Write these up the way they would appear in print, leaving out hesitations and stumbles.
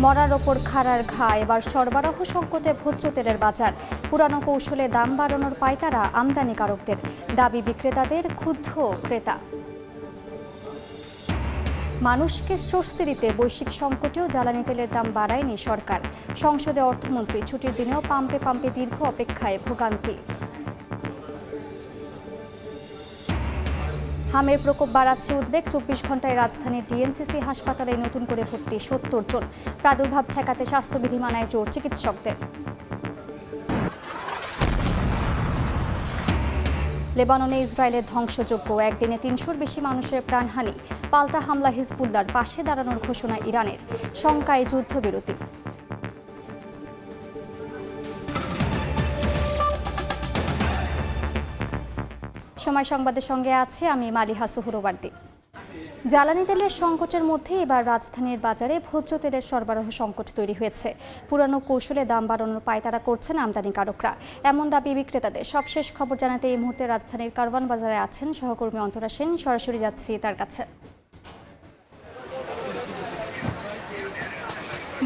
মরার ওপর খাড়ার ঘা, এবার সরবরাহ সংকটে ভোজ্য তেলের বাজার। পুরানো কৌশলে দাম বাড়ানোর পায়তারা আমদানিকারকদের, দাবি বিক্রেতাদের, ক্ষুব্ধ ক্রেতা। মানুষকে স্বস্তি দিতে বৈশ্বিক সংকটেও জ্বালানি তেলের দাম বাড়ায়নি সরকার। সংসদে অর্থমন্ত্রী, ছুটির দিনেও পাম্পে পাম্পে দীর্ঘ অপেক্ষায় ভোগান্তি। হামের প্রকোপ বাড়াচ্ছে উদ্বেগ। 24 ঘন্টায় রাজধানীর ডিএনসিসি হাসপাতালে নতুন করে ভর্তি 70 জন। প্রাদুর্ভাব ঠেকাতে স্বাস্থ্যবিধি মানায় জোর চিকিৎসকদের। লেবাননে ইসরায়েলের ধ্বংসযজ্ঞ, একদিনে 300-র বেশি মানুষের প্রাণহানি। পাল্টা হামলা হিজবুল্লাহর, পাশে দাঁড়ানোর ঘোষণা ইরানের। শঙ্কায় যুদ্ধবিরতি। সময় সংবাদের সঙ্গে আছে আমি মালিহা সুহরওয়ার্দী। জ্বালানি তেলের সংকটের মধ্যে এবার রাজধানীর বাজারে ভোজ্য তেলের সরবরাহ সংকট তৈরি হয়েছে। পুরানো কৌশলে দাম বাড়ানোর পায়তারা করছেন আমদানিকারকরা, এমন দাবি বিক্রেতাদের। সবশেষ খবর জানাতে এই মুহূর্তে রাজধানীর কারওয়ান বাজারে আছেন সহকর্মী অন্তরা সেন। সরাসরি যাচ্ছি তার কাছে।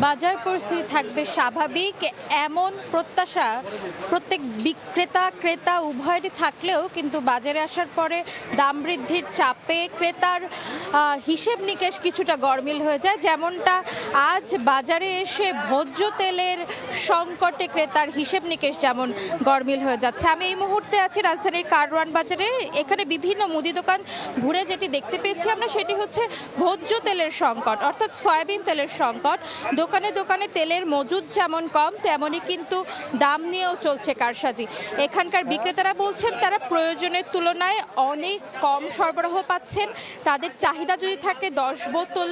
বাজার পরিস্থিতি থাকবে স্বাভাবিক, এমন প্রত্যাশা প্রত্যেক বিক্রেতা ক্রেতা উভয়েরই থাকলেও কিন্তু বাজারে আসার পরে দাম বৃদ্ধির চাপে ক্রেতার হিসেব নিকেশ কিছুটা গরমিল হয়ে যায়। যেমনটা আজ বাজারে এসে ভোজ্য তেলের সংকটে ক্রেতার হিসেব নিকেশ যেমন গরমিল হয়ে যাচ্ছে। আমি এই মুহূর্তে আছি রাজধানীর কারওয়ান বাজারে। এখানে বিভিন্ন মুদি দোকান ঘুরে যেটি দেখতে পেয়েছি আমরা, সেটি হচ্ছে ভোজ্য তেলের সংকট, অর্থাৎ সয়াবিন তেলের সংকট। দোকানে দোকানে তেলের মজুদ যেমন কম, তেমনই কিন্তু দাম নিয়েও চলছে কারসাজি। এখানকার বিক্রেতারা বলছেন তারা প্রয়োজনের তুলনায় অনেক কম সরবরাহ পাচ্ছেন। তাদের চাহিদা যদি থাকে 10 বোতল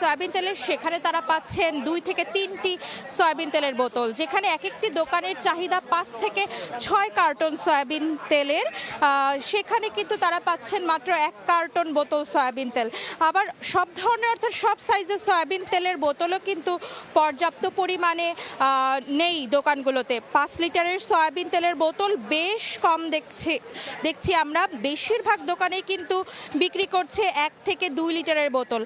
সয়াবিন তেলের, সেখানে তারা পাচ্ছেন 2 থেকে 3টি সয়াবিন তেলের বোতল। যেখানে এক একটি দোকানের চাহিদা 5 থেকে 6 কার্টন সয়াবিন তেলের, সেখানে কিন্তু তারা পাচ্ছেন মাত্র 1 কার্টন বোতল সয়াবিন তেল। আবার সব ধরনের অর্থাৎ সব সাইজের সয়াবিন তেলের বোতলও কিন্তু পর্যাপ্ত পরিমাণে নেই দোকানগুলোতে। 5 লিটারের সয়াবিন তেলের বোতল বেশ কম দেখছি আমরা। বেশিরভাগ দোকানেই কিন্তু বিক্রি করছে 1 থেকে 2 লিটারের বোতল।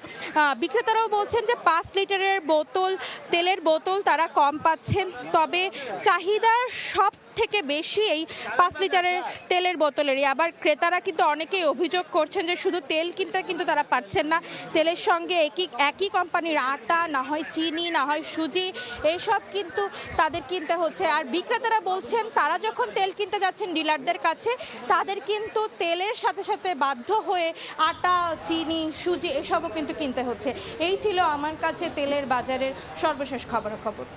বিক্রেতারাও বলছেন যে 5 লিটারের বোতল তেলের বোতল তারা কম পাচ্ছেন, তবে চাহিদা সব থেকে বেশি এই 5 লিটারের তেলের বোতলেরই। আবার ক্রেতারা কিন্তু অনেকেই অভিযোগ করছেন যে শুধু তেল কিনতে কিন্তু তারা পারছেন না, তেলের সঙ্গে একই কোম্পানির আটা, না হয় চিনি, না হয় সুজি, এইসব কিন্তু তাদের কিনতে হচ্ছে। আর বিক্রেতারা বলছেন তারা যখন তেল কিনতে যাচ্ছেন ডিলারদের কাছে, তাদের কিন্তু তেলের সাথে সাথে বাধ্য হয়ে আটা, চিনি, সুজি এসবও কিন্তু কিনতে হচ্ছে। এই ছিল আমার কাছে তেলের বাজারের সর্বশেষ খবরাখবর।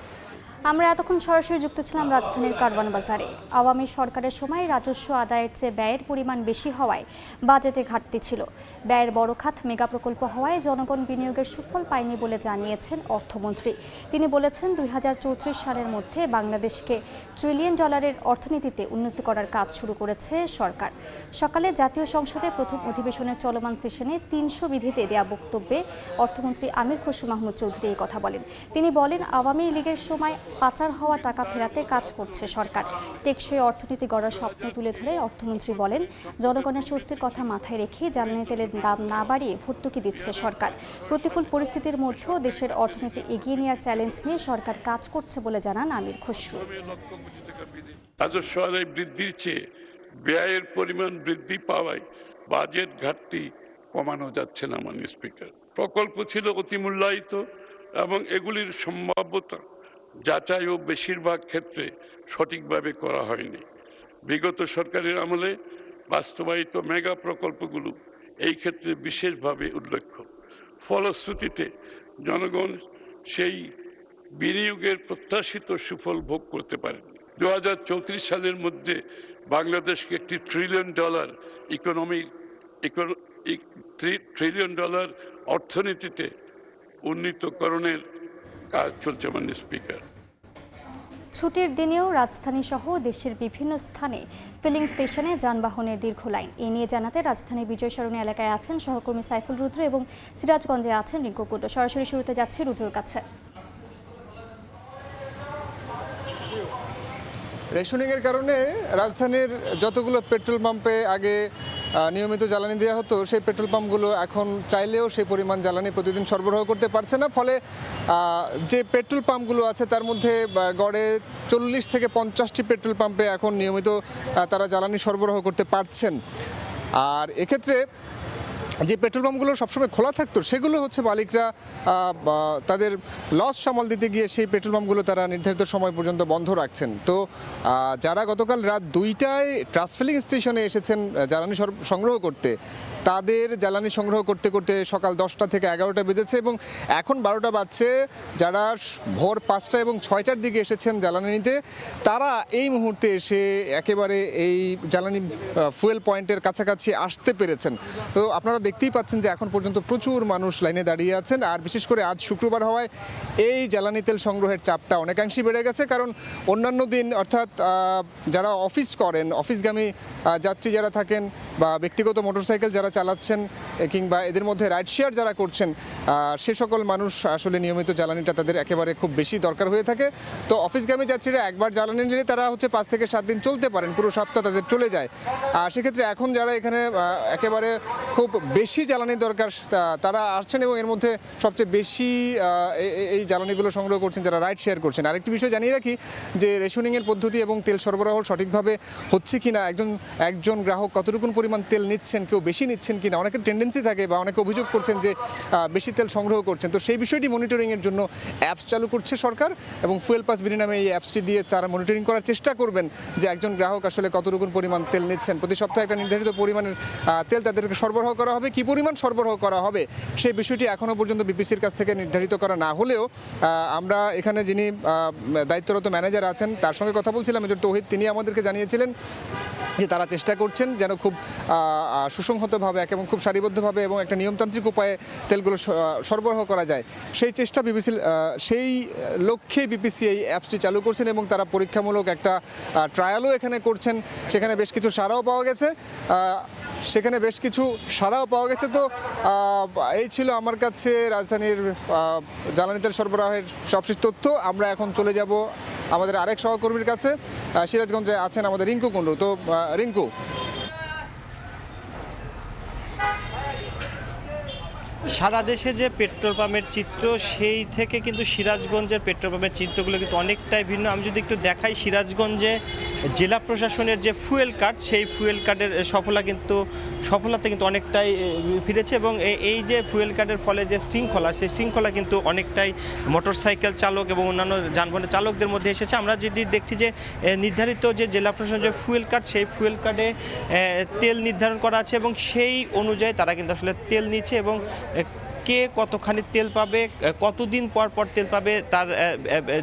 আমরা এতক্ষণ সরাসরি যুক্ত ছিলাম রাজধানীর কারওয়ান বাজারে। আওয়ামী সরকারের সময় রাজস্ব আদায়ের চেয়ে ব্যয়ের পরিমাণ বেশি হওয়ায় বাজেটে ঘাটতি ছিল। ব্যয়ের বড় খাত মেগা প্রকল্প হওয়ায় জনগণ বিনিয়োগের সুফল পায়নি বলে জানিয়েছেন অর্থমন্ত্রী। তিনি বলেছেন 2034 সালের মধ্যে বাংলাদেশকে $1 ট্রিলিয়ন অর্থনীতিতে উন্নতি করার কাজ শুরু করেছে সরকার। সকালে জাতীয় সংসদে প্রথম অধিবেশনের চলমান সেশনে 300 বিধিতে দেয়া বক্তব্যে অর্থমন্ত্রী আমির খসরু মাহমুদ চৌধুরী এই কথা বলেন। তিনি বলেন, আওয়ামী লীগের সময় পাচার হওয়া টাকা ফেরাতে কাজ করছে সরকার। টেকসই অর্থনীতি গড়ার স্বপ্ন তুলে ধরে অর্থমন্ত্রী বলেন, জনগণের স্বস্তির কথা মাথায় রেখে জ্বালানি তেলের দাম না বাড়িয়ে ভর্তুকি দিচ্ছে সরকার। প্রতিকূল পরিস্থিতির মধ্যেও দেশের অর্থনীতি এগিয়ে নেওয়ার চ্যালেঞ্জ নিয়ে সরকার কাজ করছে বলে জানান আমির খসরু। রাজস্ব আদায় বৃদ্ধির চেয়ে ব্যয়ের পরিমাণ বৃদ্ধি পাওয়ায় বাজেট ঘাটতি কমানো যাচ্ছে না। মাননীয় স্পিকার, প্রকল্প ছিল অতি মূল্যায়িত এবং এগুলির সম্ভাব্যতা যাচাই ও বেশিরভাগ ক্ষেত্রে সঠিকভাবে করা হয়নি। বিগত সরকারের আমলে বাস্তবায়িত মেগা প্রকল্পগুলো এই ক্ষেত্রে বিশেষভাবে উল্লেখ্য। ফলশ্রুতিতে জনগণ সেই বিনিয়োগের প্রত্যাশিত সুফল ভোগ করতে পারেন। 2034 সালের মধ্যে বাংলাদেশকে একটি $1 ট্রিলিয়ন অর্থনীতিতে উন্নীতকরণের কাজ চলছে। মাননীয় স্পিকার, ছুটির দিনেও রাজধানী সহ দেশের বিভিন্ন স্থানে ফিলিং স্টেশনে যানবাহনের দীর্ঘ লাইন। এ নিয়ে জানাতে রাজধানীর বিজয় সরণি এলাকায় আছেন সহকর্মী সাইফুল রুদ্র এবং সিরাজগঞ্জে আছেন রিঙ্কু কুড্ডু। সরাসরি শুরুতে যাচ্ছি রুদ্রর কাছে। রেশনিংয়ের কারণে রাজধানীর যতগুলো পেট্রোল পাম্পে আগে নিয়মিত জ্বালানি দেওয়া হতো, সেই পেট্রোল পাম্পগুলো এখন চাইলেও সেই পরিমাণ জ্বালানি প্রতিদিন সরবরাহ করতে পারছে না। ফলে যে পেট্রোল পাম্পগুলো আছে তার মধ্যে গড়ে 40 থেকে 50টি পেট্রোল পাম্পে এখন নিয়মিত তারা জ্বালানি সরবরাহ করতে পারছেন। আর এক্ষেত্রে যে পেট্রোল পাম্পগুলো সবসময় খোলা থাকতো সেগুলো হচ্ছে মালিকরা তাদের লস সামাল দিতে গিয়ে সেই পেট্রোল পাম্পগুলো তারা নির্ধারিত সময় পর্যন্ত বন্ধ রাখছেন। তো যারা গতকাল রাত 2টায় ট্রান্স ফিলিং স্টেশনে এসেছেন জ্বালানি সংগ্রহ করতে, তাদের জ্বালানি সংগ্রহ করতে করতে সকাল 10টা থেকে 11টা বেজেছে এবং এখন 12টা বাজছে। যারা ভোর 5টা এবং 6টার দিকে এসেছেন জ্বালানি নিতে, তারা এই মুহূর্তে এসে একেবারে এই জ্বালানি ফুয়েল পয়েন্টের কাছাকাছি আসতে পেরেছেন। তো আপনারা দেখতেই পাচ্ছেন যে এখন পর্যন্ত প্রচুর মানুষ লাইনে দাঁড়িয়ে আছেন। আর বিশেষ করে আজ শুক্রবার হওয়ায় এই জ্বালানি তেল সংগ্রহের চাপটা অনেকাংশেই বেড়ে গেছে, কারণ অন্যান্য দিন অর্থাৎ যারা অফিস করেন, অফিসগামী যাত্রী যারা থাকেন বা ব্যক্তিগত মোটরসাইকেল যারা চালাচ্ছেন কিংবা এদের মধ্যে রাইড শেয়ার যারা করছেন, সে সকল মানুষ আসলে নিয়মিত জ্বালানিটা তাদের একেবারে খুব বেশি দরকার হয়ে থাকে। তো অফিসগামী যাত্রীরা একবার জ্বালানি নিলে তারা হচ্ছে 5 থেকে 7 দিন চলতে পারেন, পুরো সপ্তাহ তাদের চলে যায়। আর সেক্ষেত্রে এখন যারা এখানে একেবারে খুব বেশি জ্বালানি দরকার তারা আসছেন এবং এর মধ্যে সবচেয়ে বেশি এই জ্বালানিগুলো সংগ্রহ করছেন যারা রাইড শেয়ার করছেন। আরেকটি বিষয় জানিয়ে রাখি যে রেশনিংয়ের পদ্ধতি এবং তেল সরবরাহ সঠিকভাবে হচ্ছে কিনা, একজন গ্রাহক কতটুকু পরিমাণ তেল নিচ্ছেন, কেউ বেশি নিচ্ছেন কিনা, অনেকের টেন্ডেন্সি থাকে বা অনেকে অভিযোগ করছেন যে বেশি তেল সংগ্রহ করছেন। তো সেই বিষয়টি মনিটরিংয়ের জন্য অ্যাপস চালু করছে সরকার এবং ফুয়েল পাস বিডি নামে এই অ্যাপসটি দিয়ে তারা মনিটরিং করার চেষ্টা করবেন যে একজন গ্রাহক আসলে কতটুকু পরিমাণ তেল নিচ্ছেন। প্রতি সপ্তাহে একটা নির্ধারিত পরিমাণের তেল তাদেরকে সরবরাহ করা হবে। কী পরিমাণ সরবরাহ করা হবে সেই বিষয়টি এখনও পর্যন্ত বিপিসির কাছ থেকে নির্ধারিত করা না হলেও আমরা এখানে যিনি দায়িত্বরত ম্যানেজার আছেন তার সঙ্গে কথা বলছিলাম, মেজর তৌহিদ, তিনি আমাদেরকে জানিয়েছিলেন যে তারা চেষ্টা করছেন যেন খুব সুসংহতভাবে এবং খুব সারিবদ্ধভাবে এবং একটা নিয়মতান্ত্রিক উপায়ে তেলগুলো সরবরাহ করা যায়। সেই চেষ্টা সেই লক্ষ্যে বিপিসি এই অ্যাপসটি চালু করছেন এবং তারা পরীক্ষামূলক একটা ট্রায়ালও এখানে করছেন। সেখানে বেশ কিছু সাড়াও পাওয়া গেছে। তো এই ছিল আমার কাছে রাজধানীর জ্বালানি তেল সরবরাহের সবশেষ তথ্য। আমরা এখন চলে যাব আমাদের আরেক সহকর্মীর কাছে, সিরাজগঞ্জে আছেন আমাদের রিঙ্কু কুণ্ডু। তো রিঙ্কু, সারা দেশে যে পেট্রোল পাম্পের চিত্র, সেই থেকে কিন্তু সিরাজগঞ্জের পেট্রোল পাম্পের চিত্রগুলো কিন্তু অনেকটাই ভিন্ন। আমি যদি একটু দেখাই, সিরাজগঞ্জে জেলা প্রশাসনের যে ফুয়েল কার্ড, সেই ফুয়েল কার্ডের সফলতা কিন্তু অনেকটাই ফিরেছে এবং এই যে ফুয়েল কার্ডের ফলে যে শৃঙ্খলা, সেই শৃঙ্খলা কিন্তু অনেকটাই মোটরসাইকেল চালক এবং অন্যান্য যানবাহনের চালকদের মধ্যে এসেছে। আমরা যদি দেখছি যে নির্ধারিত যে জেলা প্রশাসনের যে ফুয়েল কার্ড, সেই ফুয়েল কার্ডে তেল নির্ধারণ করা আছে এবং সেই অনুযায়ী তারা কিন্তু আসলে তেল নিচ্ছে এবং কে কতখানি তেল পাবে, কতদিন পর পর তেল পাবে, তার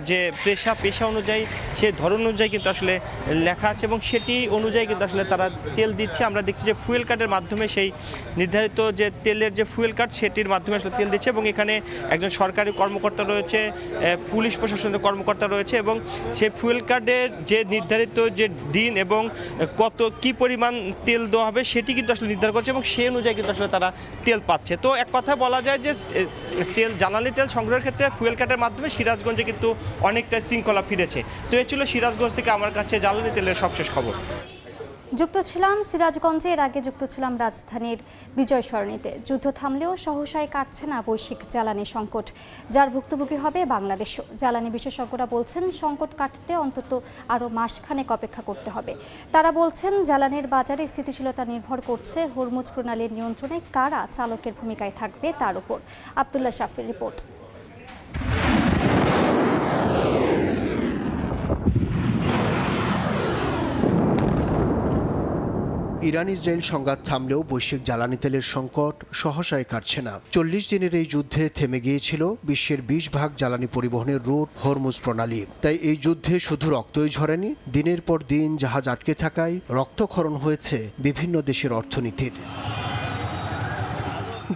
যে পেশা অনুযায়ী, সেই ধরন অনুযায়ী কিন্তু আসলে লেখা আছে এবং সেটি অনুযায়ী কিন্তু আসলে তারা তেল দিচ্ছে। আমরা দেখছি যে ফুয়েল কার্ডের মাধ্যমে সেই নির্ধারিত যে তেলের যে ফুয়েল কার্ড, সেটির মাধ্যমে আসলে তেল দিচ্ছে এবং এখানে একজন সরকারি কর্মকর্তা রয়েছে, পুলিশ প্রশাসনের কর্মকর্তা রয়েছে এবং সেই ফুয়েল কার্ডের যে নির্ধারিত যে দিন এবং কি পরিমাণ তেল দেওয়া হবে সেটি কিন্তু আসলে নির্ধারণ করছে এবং সেই অনুযায়ী কিন্তু আসলে তারা তেল পাচ্ছে। তো এক কথা বলা যায় যে জ্বালানি তেল সংগ্রহের ক্ষেত্রে ফুয়েল কার্ডের মাধ্যমে সিরাজগঞ্জে কিন্তু অনেকটা শৃঙ্খলা ফিরেছে। তো এই ছিল সিরাজগঞ্জ থেকে আমার কাছে জ্বালানি তেলের সবশেষ খবর। যুক্ত ছিলাম সিরাজগঞ্জে, এর আগে যুক্ত ছিলাম রাজধানীর বিজয় সরণিতে। যুদ্ধ থামলেও সহসায় কাটছে না বৈশ্বিক জ্বালানি সংকট, যার ভুক্তভোগী হবে বাংলাদেশও। জ্বালানি বিশেষজ্ঞরা বলছেন সংকট কাটতে অন্তত আরও মাসখানেক অপেক্ষা করতে হবে। তারা বলছেন জ্বালানির বাজারে স্থিতিশীলতা নির্ভর করছে হরমুজ প্রণালীর নিয়ন্ত্রণে কারা চালকের ভূমিকায় থাকবে তার উপর। আব্দুল্লাহ শাফির রিপোর্ট। ইরান ইসরায়েল সংঘাত থামলেও বৈশ্বিক জ্বালানি তেলের সংকট সহসায় কাটছে না। 40 দিনের এই যুদ্ধে থেমে গিয়েছিল বিশ্বের 20 ভাগ জ্বালানি পরিবহনের রুট হরমুজ প্রণালী। তাই এই যুদ্ধে শুধু রক্তই ঝরেনি, দিনের পর দিন জাহাজ আটকে থাকায় রক্তক্ষরণ হয়েছে বিভিন্ন দেশের অর্থনীতির।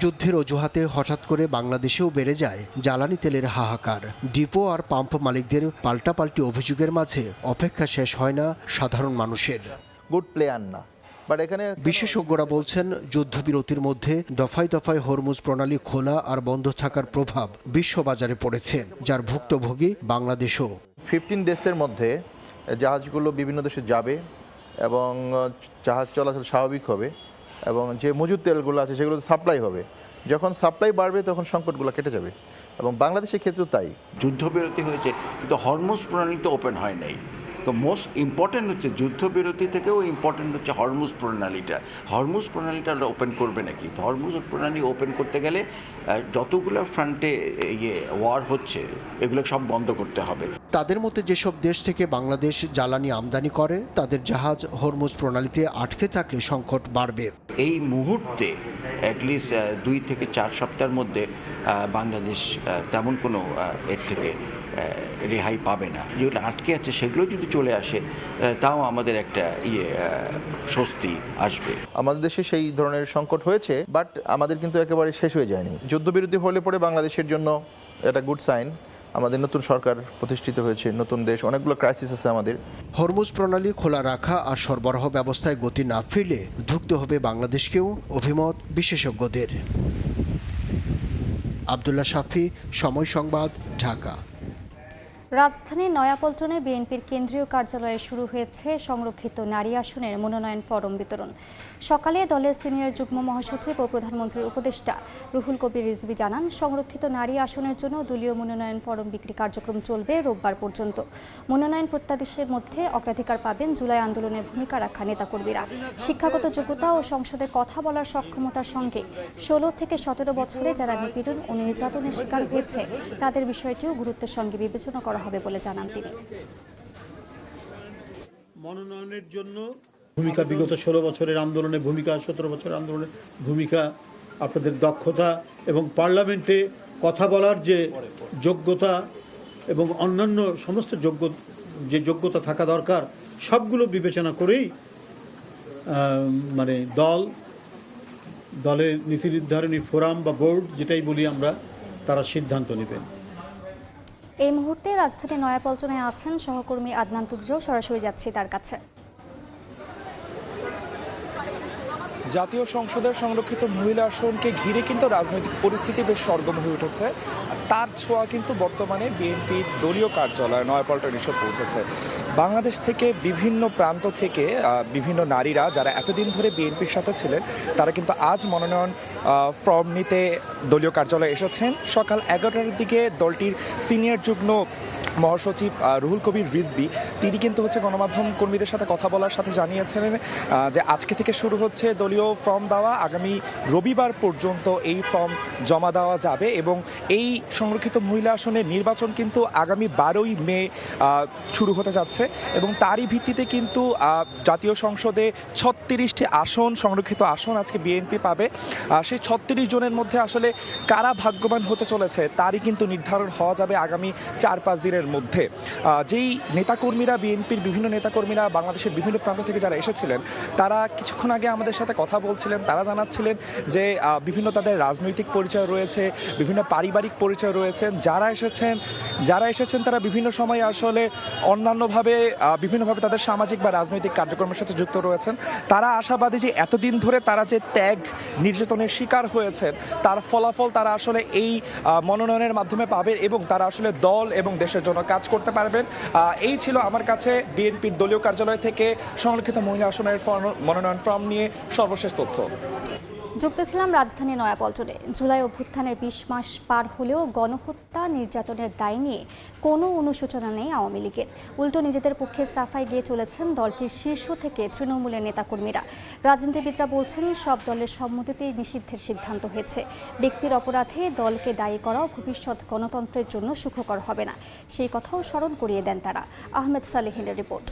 যুদ্ধের অজুহাতে হঠাৎ করে বাংলাদেশেও বেড়ে যায় জ্বালানি তেলের হাহাকার। ডিপো আর পাম্প মালিকদের পাল্টাপাল্টি অভিযোগের মাঝে অপেক্ষা শেষ হয় না সাধারণ মানুষের। গুড প্লেয়ার না। বিশেষজ্ঞরা বলছেন যুদ্ধবিরতির মধ্যে দফায় দফায় হরমুজ প্রণালী খোলা আর বন্ধ থাকার প্রভাব বিশ্ববাজারে পড়েছে, যার ভুক্তভোগী বাংলাদেশও। 15 ডেজের মধ্যে জাহাজগুলো বিভিন্ন দেশে যাবে এবং জাহাজ চলাচল স্বাভাবিক হবে, এবং যে মজুদ তেলগুলো আছে সেগুলো সাপ্লাই হবে। যখন সাপ্লাই বাড়বে তখন সংকটগুলো কেটে যাবে, এবং বাংলাদেশের ক্ষেত্রেও তাই। যুদ্ধবিরতি হয়েছে কিন্তু হরমুজ প্রণালী তো ওপেন হয় নাই। তো মোস্ট ইম্পর্ট্যান্ট হচ্ছে যুদ্ধবিরতি থেকেও ইম্পর্ট্যান্ট হচ্ছে হরমুজ প্রণালীটা ওপেন করবে নাকি। তো হরমুজ প্রণালী ওপেন করতে গেলে যতগুলো ফ্রন্টে ওয়ার হচ্ছে এগুলো সব বন্ধ করতে হবে। তাদের মধ্যে যেসব দেশ থেকে বাংলাদেশ জ্বালানি আমদানি করে তাদের জাহাজ হরমুজ প্রণালীতে আটকে থাকলে সংকট বাড়বে। এই মুহূর্তে অ্যাটলিস্ট 2 থেকে 4 সপ্তাহের মধ্যে বাংলাদেশ তেমন কোনো এর থেকে রেহাই পাবে না। যেগুলো আটকে আছে সেগুলো যদি চলে আসে তাও আমাদের একটা স্বস্তি আসবে। আমাদের দেশে সেই ধরনের সংকট হয়েছে, বাট আমাদের কিন্তু একেবারে শেষ হয়ে যায়নি। যুদ্ধবিরতি হলে পরে বাংলাদেশের জন্য এটা গুড সাইন। আমাদের নতুন সরকার প্রতিষ্ঠিত হয়েছে, নতুন দেশ, অনেকগুলো ক্রাইসিস আছে আমাদের। হরমুজ প্রণালী খোলা রাখা আর সরবরাহ ব্যবস্থায় গতি না ফিরলে ধুঁকতে হবে বাংলাদেশকেও, অভিমত বিশেষজ্ঞদের। আব্দুল্লাহ শাফি, সময় সংবাদ, ঢাকা। রাজধানীর নয়াপল্টনে বিএনপির কেন্দ্রীয় কার্যালয়ে শুরু হয়েছে সংরক্ষিত নারী আসনের মনোনয়ন ফরম বিতরণ। সকালে দলের সিনিয়র যুগ্ম মহাসচিব ও প্রধানমন্ত্রীর উপদেষ্টা রুহুল কবির রিজভী জানান, সংরক্ষিত নারী আসনের জন্য দলীয় মনোনয়ন ফরম বিক্রি কার্যক্রম চলবে রোববার পর্যন্ত। মনোনয়ন প্রত্যাদেশের মধ্যে অগ্রাধিকার পাবেন জুলাই আন্দোলনে ভূমিকা রাখা নেতাকর্মীরা। শিক্ষাগত যোগ্যতা ও সংসদে কথা বলার সক্ষমতার সঙ্গে 16 থেকে 17 বছরে যারা নিপীড়ন ও নির্যাতনের শিকার হয়েছে তাদের বিষয়টিও গুরুত্বের সঙ্গে বিবেচনা করা হবে বলে জানান তিনি। মনোনয়নের জন্য ভূমিকা, বিগত 16 বছরের আন্দোলনের ভূমিকা, 17 বছরের আন্দোলনের ভূমিকা, আপনাদের দক্ষতা এবং পার্লামেন্টে কথা বলার যে যোগ্যতা এবং অন্যান্য সমস্ত যোগ্যতা থাকা দরকার, সবগুলো বিবেচনা করেই দলের নীতি নির্ধারণী ফোরাম বা বোর্ড, যেটাই বলি আমরা, তারা সিদ্ধান্ত নেবেন। এই মুহূর্তে রাজধানীর নয়াপল্টনে আছেন সহকর্মী আদনান তুর্য, সরাসরি যাচ্ছি তার কাছে। জাতীয় সংসদের সংরক্ষিত মহিলা আসনকে ঘিরে কিন্তু রাজনৈতিক পরিস্থিতি বেশ সরগরম হয়ে উঠেছে। তার ছোঁয়া কিন্তু বর্তমানে বিএনপির দলীয় কার্যালয় নয়াপল্টন এসে পৌঁছেছে। বাংলাদেশ থেকে বিভিন্ন প্রান্ত থেকে বিভিন্ন নারীরা যারা এতদিন ধরে বিএনপির সাথে ছিলেন তারা কিন্তু আজ মনোনয়ন ফর্ম নিতে দলীয় কার্যালয়ে এসেছেন। সকাল 11টার দিকে দলটির সিনিয়র যুগ্ম মহাসচিব রুহুল কবির রিজভী তিনি কিন্তু গণমাধ্যম কর্মীদের সাথে কথা বলার সাথে জানিয়েছিলেন যে আজকে থেকে শুরু হচ্ছে দলীয় ফর্ম দেওয়া, আগামী রবিবার পর্যন্ত এই ফর্ম জমা দেওয়া যাবে এবং এই সংরক্ষিত মহিলা আসনের নির্বাচন কিন্তু আগামী 12ই মে শুরু হতে যাচ্ছে এবং তারই ভিত্তিতে কিন্তু জাতীয় সংসদে 36টি আসন, সংরক্ষিত আসন আজকে বিএনপি পাবে। সেই 36 জনের মধ্যে আসলে কারা ভাগ্যবান হতে চলেছে তারই কিন্তু নির্ধারণ হওয়া যাবে আগামী 4-5 দিনের মধ্যে। যেই নেতাকর্মীরা, বিএনপির বিভিন্ন নেতাকর্মীরা বাংলাদেশের বিভিন্ন প্রান্ত থেকে যারা এসেছিলেন তারা কিছুক্ষণ আগে আমাদের সাথে কথা বলছিলেন। তারা জানাচ্ছিলেন যে বিভিন্ন তাদের রাজনৈতিক পরিচয় রয়েছে, বিভিন্ন পারিবারিক পরিচয় রয়েছে। যারা এসেছেন তারা বিভিন্ন সময় আসলে অন্যান্যভাবে বিভিন্নভাবে তাদের সামাজিক বা রাজনৈতিক কার্যক্রমের সাথে যুক্ত রয়েছেন। তারা আশাবাদী যে এতদিন ধরে তারা যে ত্যাগ নির্যাতনের শিকার হয়েছেন তার ফলাফল তারা আসলে এই মনোনয়নের মাধ্যমে পাবে এবং তারা আসলে দল এবং দেশের জন্য কাজ করতে পারবেন। এই ছিল আমার কাছে বিএনপির দলীয় কার্যালয় থেকে সংরক্ষিত মহিলা আসনের মনোনয়ন ফর্ম নিয়ে সর্বশেষ তথ্য। যুক্ত ছিলাম রাজধানী নয়াপল্টনে। জুলাই অভ্যুত্থানের 20 মাস পার হলেও গণহত্যা, নির্যাতনের দায় নিয়ে কোনো অনুশোচনা নেই আওয়ামী লীগের। উল্টো নিজেদের পক্ষে সাফাই গিয়ে চলেছেন দলটির শীর্ষ থেকে তৃণমূলের নেতাকর্মীরা। রাজনীতিবিদরা বলছেন সব দলের সম্মতিতেই নিষিদ্ধের সিদ্ধান্ত হয়েছে। ব্যক্তির অপরাধে দলকে দায়ী করাও ভবিষ্যৎ গণতন্ত্রের জন্য সুখকর হবে না, সেই কথাও স্মরণ করিয়ে দেন তারা। আহমেদ সালেহিনের রিপোর্ট।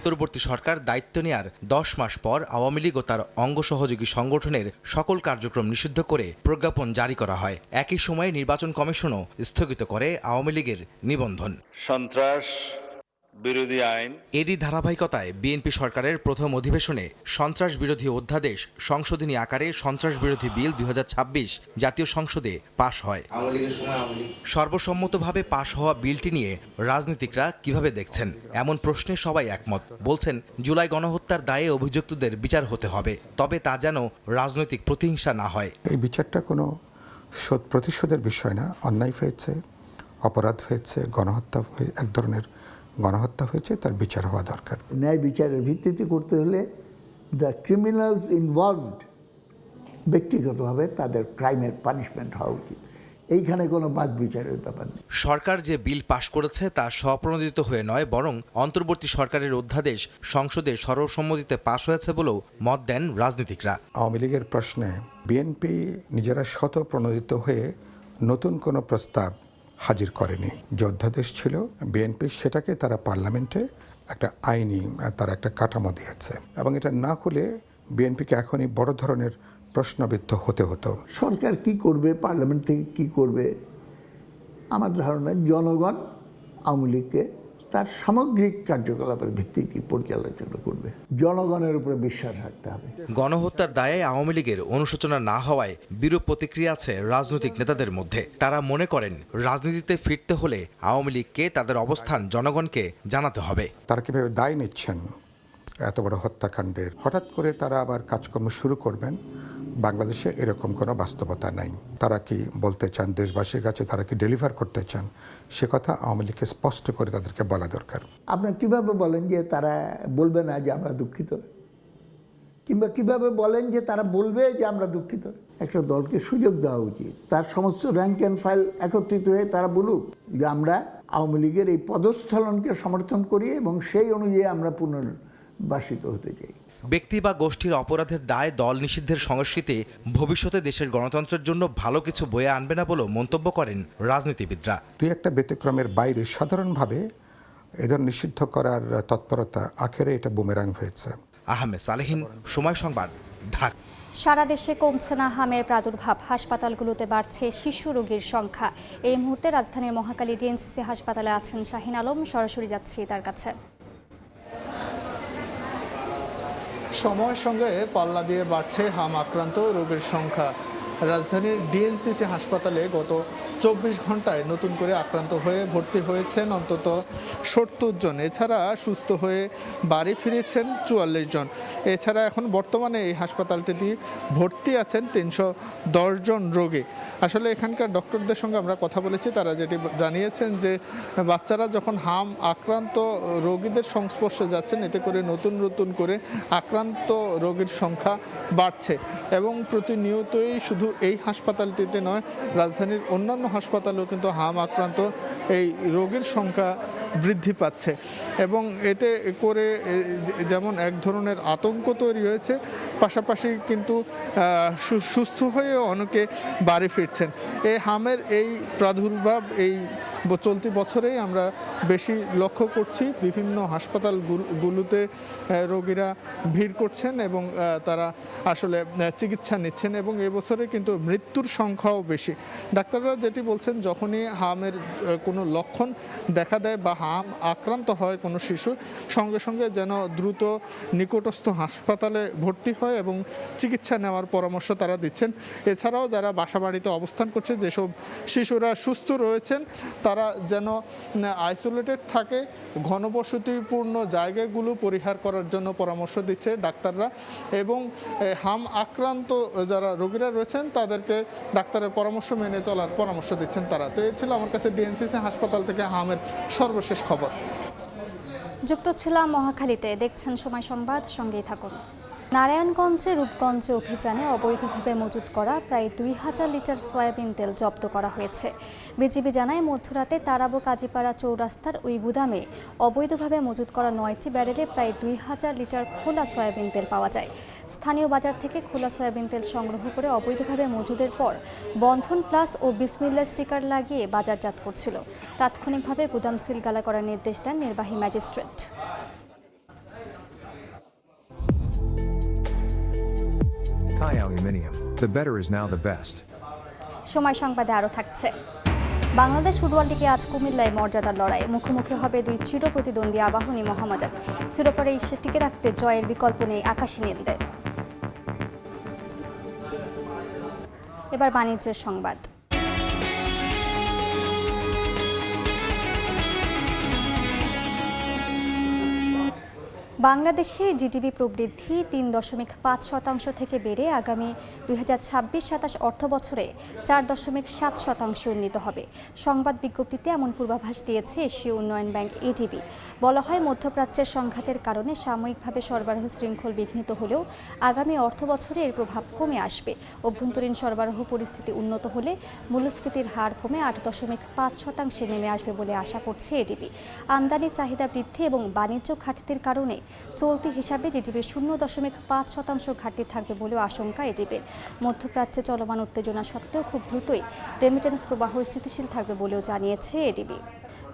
পরবর্তী সরকার দায়িত্ব নেয়ার 10 মাস পর আওয়ামী লীগ ও তার অঙ্গ সহযোগী সংগঠনের সকল কার্যক্রম নিষিদ্ধ করে প্রজ্ঞাপন জারি করা হয়। একই সময়ে নির্বাচন কমিশনও স্থগিত করে আওয়ামী লীগের নিবন্ধন। সন্ত্রাস বিরোধী আইন এরই ধারাবাহিকতায় বিএনপি সরকারের প্রথম অধিবেশনে সন্ত্রাস বিরোধী অধ্যাদেশ সংশোধনী আকারে সন্ত্রাস বিরোধী বিল 2026 জাতীয় সংসদে পাশ হয়। সর্বসম্মতভাবে পাশ হওয়া বিলটি নিয়ে রাজনীতিকরা কিভাবে দেখছেন এমন প্রশ্নে সবাই একমত। বলছেন জুলাই গণহত্যার দায়ে অভিযুক্তদের বিচার হতে হবে, তবে তা যেন রাজনৈতিক প্রতিহিংসা না হয়। এই বিচারটা কোনো প্রতিশোধের বিষয় না। অন্যায় হয়েছে, অপরাধ হয়েছে, গণহত্যা, এক ধরনের গণহত্যা হয়েছে, তার বিচার হওয়া দরকার। ন্যায় বিচারের ভিত্তিতে করতে হলে দ্য ক্রিমিনালস ইনভলভড ব্যক্তিগতভাবে তাদের ক্রাইমের পানিশমেন্ট হওয়া উচিত। এইখানে কোনো বাদ বিচারের ব্যাপার নেই। সরকার যে বিল পাশ করেছে তা স্বপ্রণোদিত হয়ে নয়, বরং অন্তর্বর্তী সরকারের অধ্যাদেশ সংসদে সর্বসম্মতিতে পাশ হয়েছে বলেও মত দেন রাজনীতিকরা। আওয়ামী লীগের প্রশ্নে বিএনপি নিজেরা স্বতঃপ্রণোদিত হয়ে নতুন কোনো প্রস্তাব হাজির করেনি। যে অধ্যাদেশ ছিল বিএনপি সেটাকে তারা পার্লামেন্টে একটা আইনি তারা একটা কাঠামো দিয়েছে, এবং এটা না হলে বিএনপিকে এখনই বড় ধরনের প্রশ্নবিদ্ধ হতে হতো। সরকার কি করবে, পার্লামেন্ট থেকে কি করবে, আমার ধারণা জনগণ আওয়ামী লীগকে তার সামগ্রিক কার্যকলাপের ভিত্তিতে পরিচালনা করবে। জনগণের উপরে বিশ্বাস রাখতে হবে। গণহত্যার দায়ে আওয়ামী লীগের অনুশোচনা না হওয়ায় বিরূপ প্রতিক্রিয়া আছে রাজনৈতিক নেতাদের মধ্যে। তারা মনে করেন রাজনীতিতে ফিরতে হলে আওয়ামী লীগকে তাদের অবস্থান জনগণকে জানাতে হবে। তারা কিভাবে দায় নিচ্ছেন এত বড় হত্যাকাণ্ডের, হঠাৎ করে তারা আবার কাজকর্ম শুরু করবেন, বাংলাদেশে এরকম কোনো বাস্তবতা নাই। তারা কি বলতে চান দেশবাসীর কাছে, তারা কি ডেলিভার করতে চান, সে কথা আওয়ামী লীগকে স্পষ্ট করে তাদেরকে বলা দরকার। আপনার কিভাবে বলেন যে তারা বলবে না যে আমরা দুঃখিত, কিংবা কিভাবে বলেন যে তারা বলবে যে আমরা দুঃখিত? একটা দলকে সুযোগ দেওয়া উচিত, তার সমস্ত র্যাঙ্ক অ্যান্ড ফাইল একত্রিত হয়ে তারা বলুক যে আমরা আওয়ামী লীগের এই পদস্থলনকে সমর্থন করি এবং সেই অনুযায়ী আমরা পুনর্বাসিত হতে চাই। ব্যক্তি বা গোষ্ঠীর অপরাধের দায় দল নিষিদ্ধের সংস্কৃতি ভবিষ্যতে দেশের গণতন্ত্রের জন্য ভালো কিছু বয়ে আনবে না বলেও মন্তব্য করেন রাজনীতিবিদরা। দুই একটা ব্যতিক্রমের বাইরে সাধারণভাবে এদের নিষিদ্ধ করার তৎপরতা আখেরে এটা বুমেরাং হয়েছে। আহমেদ সালেহিন, সময় সংবাদ, ঢাকা। সারা দেশে কমছে না হামের প্রাদুর্ভাব, হাসপাতালগুলোতে বাড়ছে শিশু রোগীর সংখ্যা। এই মুহূর্তে রাজধানীর মহাখালী ডিএনসিসি হাসপাতালে আছেন শাহিন আলম, সরাসরি যাচ্ছি তার কাছে। সময়ের সঙ্গে পাল্লা দিয়ে বাড়ছে হাম আক্রান্ত রোগীর সংখ্যা। রাজধানীর ডিএনসিসি হাসপাতালে গত 24 ঘন্টায় নতুন করে আক্রান্ত হয়ে ভর্তি হয়েছেন অন্তত 70 জন। এছাড়া সুস্থ হয়ে বাড়ি ফিরেছেন 44 জন। এছাড়া এখন বর্তমানে এই হাসপাতালটিতে ভর্তি আছেন 310 জন রোগী। আসলে এখানকার ডক্টরদের সঙ্গে আমরা কথা বলেছি, তারা যেটি জানিয়েছেন যে বাচ্চারা যখন হাম আক্রান্ত রোগীদের সংস্পর্শে যাচ্ছেন, এতে করে নতুন নতুন করে আক্রান্ত রোগীর সংখ্যা বাড়ছে এবং প্রতিনিয়তই শুধু এই হাসপাতালটিতে নয়, রাজধানীর অন্যান্য হাসপাতালেও কিন্তু হাম আক্রান্ত এই রোগীর সংখ্যা বৃদ্ধি পাচ্ছে এবং এতে করে যেমন এক ধরনের আতঙ্ক তৈরি হয়েছে, পাশাপাশি কিন্তু সুস্থ হয়ে অনেকে বাড়ি ফিরছেন। এই হামের এই প্রাদুর্ভাব এই চলতি বছরেই আমরা বেশি লক্ষ্য করছি। বিভিন্ন হাসপাতালগুলোতে রোগীরা ভিড় করছেন এবং তারা আসলে চিকিৎসা নিচ্ছেন এবং এবছরে কিন্তু মৃত্যুর সংখ্যাও বেশি। ডাক্তাররা যেটি বলছেন, যখনই হামের কোনো লক্ষণ দেখা দেয় বা হাম আক্রান্ত হয় কোনো শিশু, সঙ্গে সঙ্গে যেন দ্রুত নিকটস্থ হাসপাতালে ভর্তি হয় এবং চিকিৎসা নেওয়ার পরামর্শ তারা দিচ্ছেন। এছাড়াও যারা বাসাবাড়িতে অবস্থান করছে, যেসব শিশুরা সুস্থ রয়েছেন, তারা যেন আইসোলেটেড থাকে, ঘনবসতিপূর্ণ জায়গাগুলো পরিহার করার জন্য পরামর্শ দিচ্ছে ডাক্তাররা এবং হাম আক্রান্ত যারা রোগীরা রয়েছেন তাদেরকে ডাক্তারের পরামর্শ মেনে চলার পরামর্শ দিচ্ছেন তারা। তো এই ছিল আমার কাছে ডিএনসিসি হাসপাতাল থেকে হামের সর্বশেষ খবর। যুক্ত ছিলাম মহাখালীতে, দেখছেন সময় সংবাদ, সঙ্গেই থাকুন। নারায়ণগঞ্জে রূপগঞ্জে অভিযানে অবৈধভাবে মজুত করা প্রায় 2000 লিটার সয়াবিন তেল জব্দ করা হয়েছে। বিজিবি জানায়, মধ্যরাতে তারাবো কাজীপাড়া চৌরাস্তার ওই গুদামে অবৈধভাবে মজুত করা 9টি ব্যারেলে প্রায় 2000 লিটার খোলা সয়াবিন তেল পাওয়া যায়। স্থানীয় বাজার থেকে খোলা সয়াবিন তেল সংগ্রহ করে অবৈধভাবে মজুদের পর বন্ধন প্লাস ও বিসমিল্লাহ স্টিকার লাগিয়ে বাজারজাত করছিল। তাৎক্ষণিকভাবে গুদাম সিলগালা করার নির্দেশ দেন নির্বাহী magistrate. Thai Aluminium. The better is now the best. সময় সংবাদে আরও থাকছে। বাংলাদেশ ফুটবল লিগে আজ কুমিল্লায় মর্যাদার লড়াই, মুখোমুখি হবে দুই চির প্রতিদ্বন্দ্বী আবাহনী মোহামেডান। শিরোপারে টিকে রাখতে জয়ের বিকল্প নেই আকাশী নীলদের। এবার বাণিজ্যের সংবাদ। বাংলাদেশের জিডিপি প্রবৃদ্ধি ৩.৫% থেকে বেড়ে আগামী ২০২৬-২৭ অর্থবছরে ৪.৭% উন্নীত হবে। সংবাদ বিজ্ঞপ্তিতে এমন পূর্বাভাস দিয়েছে এশীয় উন্নয়ন ব্যাংক এডিবি। বলা হয়, মধ্যপ্রাচ্যের সংঘাতের কারণে সাময়িকভাবে সরবরাহ শৃঙ্খল বিঘ্নিত হলেও আগামী অর্থবছরে এর প্রভাব কমে আসবে। অভ্যন্তরীণ সরবরাহ পরিস্থিতি উন্নত হলে মূল্যস্ফীতির হার কমে ৮.৫% নেমে আসবে বলে আশা করছে এডিবি। আমদানি চাহিদা বৃদ্ধি এবং বাণিজ্য ঘাটতির কারণে চলতি হিসাবে জিডিপির 0.৫% ঘাটতি থাকবে বলেও আশঙ্কা এডিবির। মধ্যপ্রাচ্যে চলমান উত্তেজনা সত্ত্বেও খুব দ্রুতই রেমিটেন্স প্রবাহ স্থিতিশীল থাকবে বলেও জানিয়েছে এডিবি।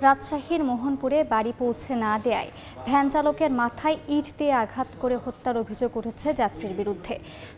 রাজশাহীর মোহনপুরে বাড়ি পৌঁছে না দেয়ায় ভ্যান চালকের মাথায় ইট দিয়ে আঘাত করে হত্যার অভিযোগ উঠেছে যাত্রীর বিরুদ্ধে।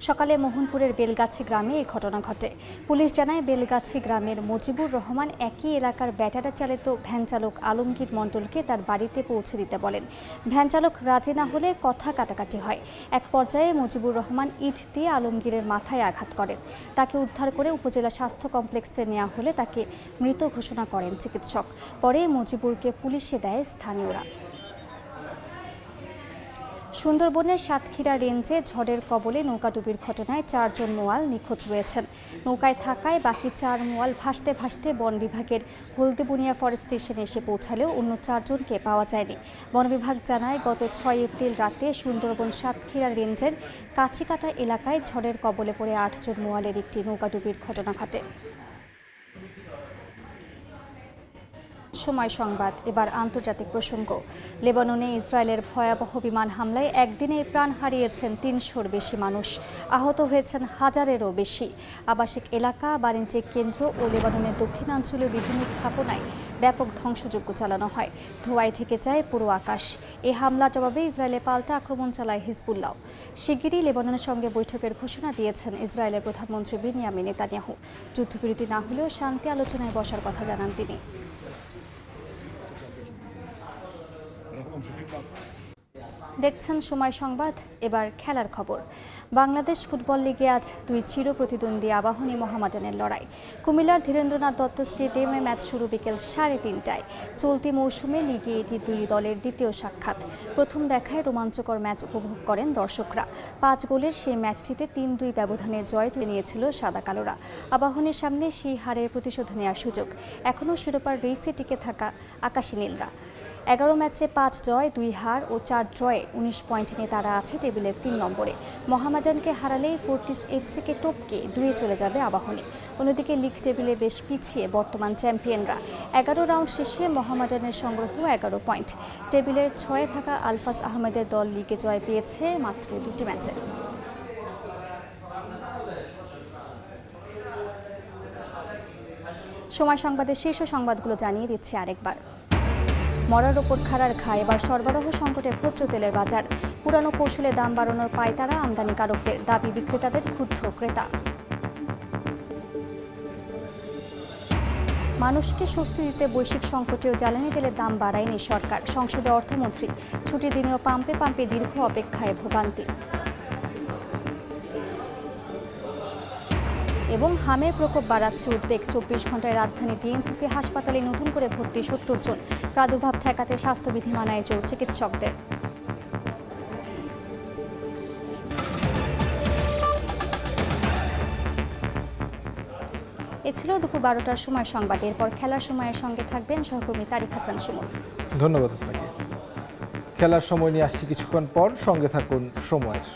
সকালে মোহনপুরের বেলগাছি গ্রামে এই ঘটনা ঘটে। পুলিশ জানায়, বেলগাছি গ্রামের মজিবুর রহমান একই এলাকার ব্যাটারি চালিত ভ্যান চালক আলমগীর মণ্ডলকে তার বাড়িতে পৌঁছে দিতে বলেন। ভ্যান চালক রাজি না হলে কথা কাটাকাটি হয়। এক পর্যায়ে মজিবুর রহমান ইট দিয়ে আলমগীরের মাথায় আঘাত করেন। তাকে উদ্ধার করে উপজেলা স্বাস্থ্য কমপ্লেক্সে নেওয়া হলে তাকে মৃত ঘোষণা করেন চিকিৎসক। পরে মজিবুরকে পুলিশে দেয় স্থানীয়রা। সুন্দরবনের সাতক্ষীরা রেঞ্জে ঝড়ের কবলে নৌকাডুবির ঘটনায় 4 জন মোয়াল নিখোঁজ রয়েছেন। নৌকায় থাকায় বাকি 4 মোয়াল ভাসতে ভাসতে বন বিভাগের হলদিবুনিয়া ফরেস্ট স্টেশনে এসে পৌঁছালেও অন্য 4 জনকে পাওয়া যায়নি। বন বিভাগ জানায়, গত 6 এপ্রিল রাতে সুন্দরবন সাতক্ষীরা রেঞ্জের কাছিকাটা এলাকায় ঝড়ের কবলে পড়ে 8 জন মোয়ালের একটি নৌকাডুবির ঘটনা ঘটে। সময় সংবাদ, এবার আন্তর্জাতিক প্রসঙ্গ। লেবাননে ইসরায়েলের ভয়াবহ বিমান হামলায় একদিনে প্রাণ হারিয়েছেন 300-র বেশি মানুষ, আহত হয়েছেন 1000-এরও বেশি। আবাসিক এলাকা, বাণিজ্যিক কেন্দ্র ও লেবাননের দক্ষিণাঞ্চলীয় বিভিন্ন স্থাপনায় ব্যাপক ধ্বংসযজ্ঞ চালানো হয়। ধোঁয়ায় ঢেকে যায় পুরো আকাশ। এই হামলার জবাবে ইসরায়েলে পাল্টা আক্রমণ চালায় হিজবুল্লাহ। শিগগিরই লেবাননের সঙ্গে বৈঠকের ঘোষণা দিয়েছেন ইসরায়েলের প্রধানমন্ত্রী বেনিয়ামিন নেতানিয়াহু। যুদ্ধবিরতি না হলেও শান্তি আলোচনায় বসার কথা জানান তিনি। দেখছেন সময় সংবাদ, এবার খেলার খবর। বাংলাদেশ ফুটবল লিগে আজ 2 চিরপ্রতিদ্বন্দ্বী আবাহনী মোহামেডানের লড়াই। কুমিল্লার ধীরেন্দ্রনাথ দত্ত স্টেডিয়ামে ম্যাচ শুরু বিকেল 3:30টায়। চলতি মৌসুমে লিগে এটি 2 দলের দ্বিতীয় সাক্ষাৎ। প্রথম দেখায় রোমাঞ্চকর ম্যাচ উপভোগ করেন দর্শকরা। 5 গোলের সেই ম্যাচটিতে 3-2 ব্যবধানে জয় তুলে নিয়েছিল সাদা কালোরা। আবাহনীর সামনে সেই হারের প্রতিশোধ নেওয়ার সুযোগ। এখনও শিরোপার রেসে টিকে থাকা আকাশী নীলরা। 11 ম্যাচে 5 জয়, 2 হার ও 4 ড্রয়ে 19 পয়েন্ট নিয়ে তারা আছে টেবিলের 3 নম্বরে। মোহামেডানকে হারালেই ফোর্টিস এফসিকে টপকে 2-এ চলে যাবে আবাহনী। অন্যদিকে লিগ টেবিলে বেশ পিছিয়ে বর্তমান চ্যাম্পিয়নরা। 11 রাউন্ড শেষে মোহামেডানের সংগ্রহ 11 পয়েন্ট। টেবিলের 6-এ থাকা আলফাজ আহমেদের দল লিগে জয় পেয়েছে মাত্র 2টি ম্যাচে। সময় সংবাদের শীর্ষ সংবাদগুলো জানিয়ে দিচ্ছি আরেকবার। মরার ওপর খাড়ার ঘা, এবার সরবরাহ সংকটে ভোজ্য তেলের বাজার। পুরানো কৌশলে দাম বাড়ানোর পায়তারা আমদানিকারকদের, দাবি বিক্রেতাদের ক্ষুব্ধ ক্রেতা। মানুষকে স্বস্তি দিতে বৈশ্বিক সংকটেও জ্বালানি তেলের দাম বাড়ায়নি সরকার। সংসদে অর্থমন্ত্রী, ছুটির দিনেও পাম্পে পাম্পে দীর্ঘ অপেক্ষায় ভোগান্তি। এবং হামের প্রকোপ বাড়াচ্ছে উদ্বেগ। 24 ঘন্টায় রাজধানী ডিএনসিসি হাসপাতালে নতুন করে ভর্তি 70 জন। প্রাদুর্ভাব ঠেকাতে স্বাস্থ্যবিধি মানায় জোর চিকিৎসকদের। এ ছিল দুপুর 12টার সময় সংবাদ। এরপর খেলার সময়ের সঙ্গে থাকবেন সহকর্মী তারিক হাসান শিমুল। ধন্যবাদ আপনাকে। খেলার সময় নিয়ে আসছি কিছুক্ষণ পর, সঙ্গে থাকুন সময়ের।